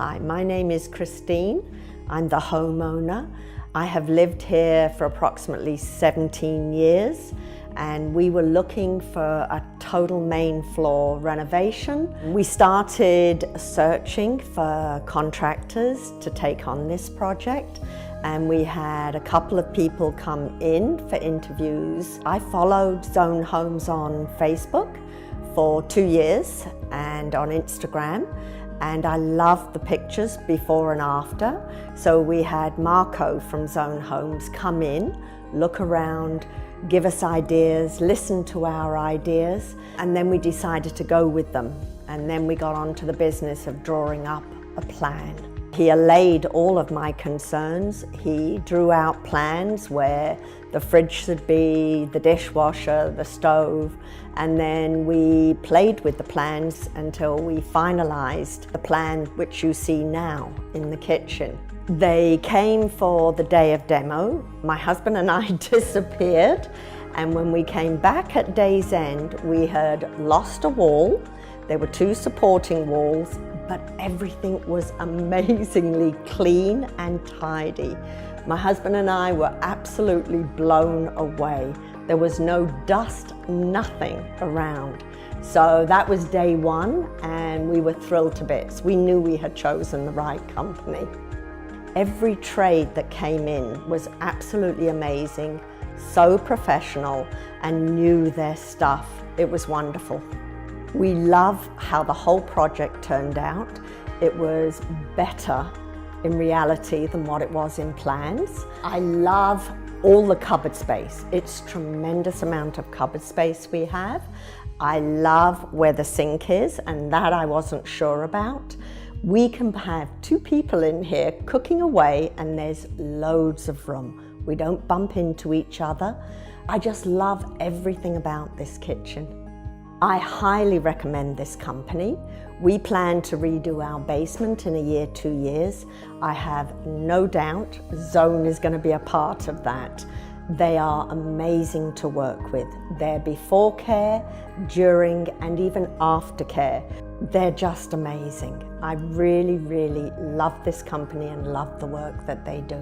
Hi, my name is Christine. I'm the homeowner. I have lived here for approximately 17 years and we were looking for a total main floor renovation. We started searching for contractors to take on this project and we had a couple of people come in for interviews. I followed Zzone Homes on Facebook for 2 years and on Instagram, and I loved the pictures before and after. So we had Marco from Zzone Homes come in, look around, give us ideas, listen to our ideas, and then we decided to go with them. And then we got on to the business of drawing up a plan. He allayed all of my concerns. He drew out plans where the fridge should be, the dishwasher, the stove, and then we played with the plans until we finalized the plan which you see now in the kitchen. They came for the day of demo. My husband and I disappeared, and when we came back at day's end, we had lost a wall. There were 2 supporting walls, but everything was amazingly clean and tidy. My husband and I were absolutely blown away. There was no dust, nothing around. So that was day 1 and we were thrilled to bits. We knew we had chosen the right company. Every trade that came in was absolutely amazing, so professional and knew their stuff. It was wonderful. We love how the whole project turned out. It was better in reality than what it was in plans. I love all the cupboard space. It's a tremendous amount of cupboard space we have. I love where the sink is, and that I wasn't sure about. We can have 2 people in here cooking away and there's loads of room. We don't bump into each other. I just love everything about this kitchen. I highly recommend this company. We plan to redo our basement in a year, 2 years. I have no doubt Zzone is going to be a part of that. They are amazing to work with. Their before care, during, and even after care. They're just amazing. I really, really love this company and love the work that they do.